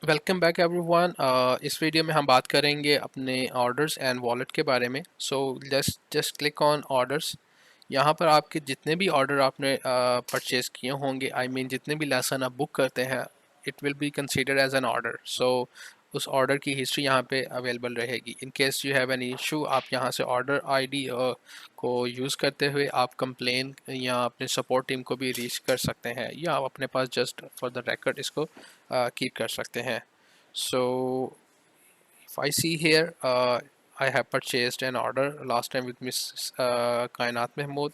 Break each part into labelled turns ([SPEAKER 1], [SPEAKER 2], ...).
[SPEAKER 1] Welcome back everyone. इस video में हम बात करेंगे अपने ऑर्डर्स एंड वॉलेट के बारे में। So just click on orders. यहाँ पर आपके जितने भी ऑर्डर आपने परचेज़ किए होंगे, आई मीन जितने भी लेसन आप बुक करते हैं, it will be considered as an order. So उस ऑर्डर की हिस्ट्री यहाँ पे अवेलेबल रहेगी। In case you have an issue, आप यहाँ से ऑर्डर आईडी को यूज़ करते हुए आप कंप्लेन या अपने सपोर्ट टीम को भी रीच कर सकते हैं, या आप अपने पास जस्ट फॉर द रिकॉर्ड इसको कीप कर सकते हैं। So if I see here, I have purchased an order last time with Miss कायनात महमूद।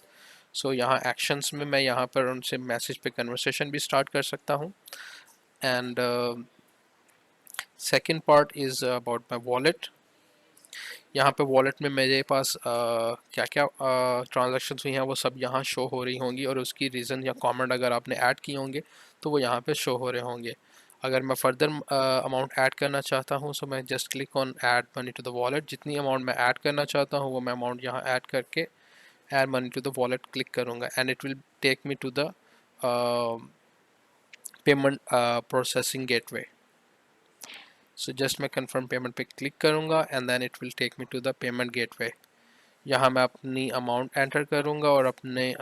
[SPEAKER 1] So यहाँ actions में मैं यहाँ पर उनसे मैसेज पे कन्वर्सेशन भी स्टार्ट कर सकता हूँ। And second part is about my wallet. यहाँ पे वॉलेट में मेरे पास क्या क्या ट्रांजैक्शंस हुई हैं वो सब यहाँ शो हो रही होंगी, और उसकी रीज़न या कमेंट अगर आपने ऐड किए होंगे तो वो यहाँ पे शो हो रहे होंगे। अगर मैं फर्दर अमाउंट ऐड करना चाहता हूँ, सो मैं just click on add money to the wallet. जितनी अमाउंट मैं ऐड करना चाहता हूँ वो मैं अमाउंट यहाँ ऐड करके add money to the wallet click करूँगा, and it will take me to the payment processing gateway. So just मैं कंफर्म पेमेंट पे क्लिक करूँगा and then it will take me to the payment gateway. यहाँ मैं अपनी amount enter करूँगा और अपने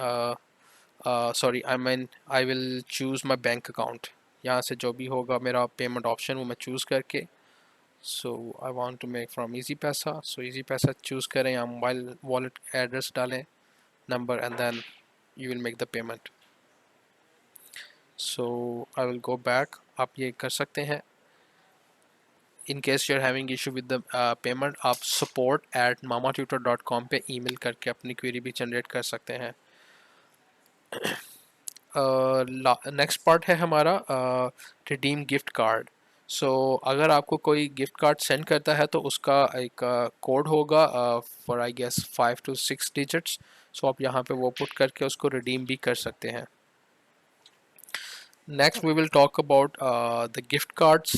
[SPEAKER 1] sorry I will choose my bank account. यहाँ से जो भी होगा मेरा पेमेंट ऑप्शन वो मैं चूज़ करके, so I want to make from easy Paisa, so easy Paisa choose करें या मोबाइल वॉलेट एड्रेस डालें, number, and then you will make the payment. So I will go back. आप ये कर सकते हैं। In case you are having issue with the payment, आप support@mamatutor.com पे ईमेल करके अपनी क्वेरी भी जनरेट कर सकते हैं। नेक्स्ट पार्ट है हमारा रिडीम गिफ्ट कार्ड। सो अगर आपको कोई गिफ्ट कार्ड सेंड करता है तो उसका एक कोड होगा for I guess 5 to 6 digits. So आप यहाँ पे वो पुट करके उसको रिडीम भी कर सकते हैं। Next we will talk about the gift cards.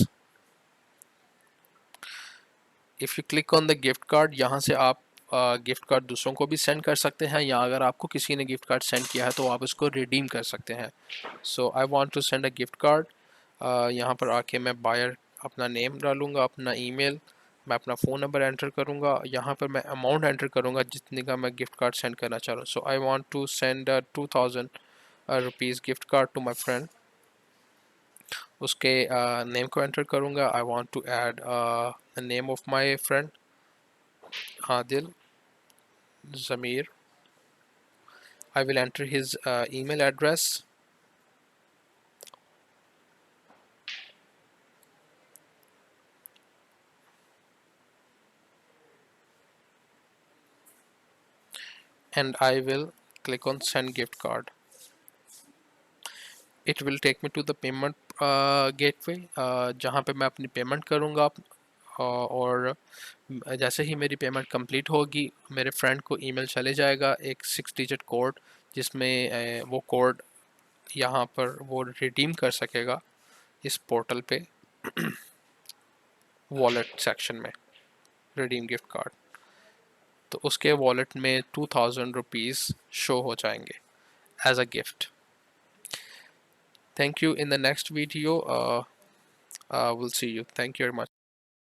[SPEAKER 1] If you click on the gift card, यहाँ से आप गिफ्ट कार्ड दूसरों को भी सेंड कर सकते हैं, या अगर आपको किसी ने गिफ्ट कार्ड सेंड किया है तो आप उसको रिडीम कर सकते हैं। So I want to send a gift card. यहाँ पर आके मैं बायर अपना नेम डालूँगा, अपना ईमेल, मैं अपना फ़ोन नंबर एंटर करूँगा। यहाँ पर मैं अमाउंट एंटर करूँगा जितने का मैं गिफ्ट कार्ड सेंड करना चाह रहा हूँ। So I want to send 2000 rupees gift card to my friend. उसके नेम को एंटर करूँगा। I want to add the name of my friend, Adil Zamir. I will enter his email address. And I will click on send gift card. It will take me to the payment gateway, जहाँ पे मैं अपनी payment करूँगा। और जैसे ही मेरी payment complete होगी मेरे फ्रेंड को ईमेल चले जाएगा एक 6 डिजिट कोड, जिसमें वो कोड यहाँ पर वो रिडीम कर सकेगा इस पोर्टल पे वॉलेट सेक्शन में, रिडीम गिफ्ट कार्ड। तो उसके वॉलेट में 2000 रुपीज़ शो हो जाएंगे as a gift. Thank you. In the next video we'll see you. Thank you very much.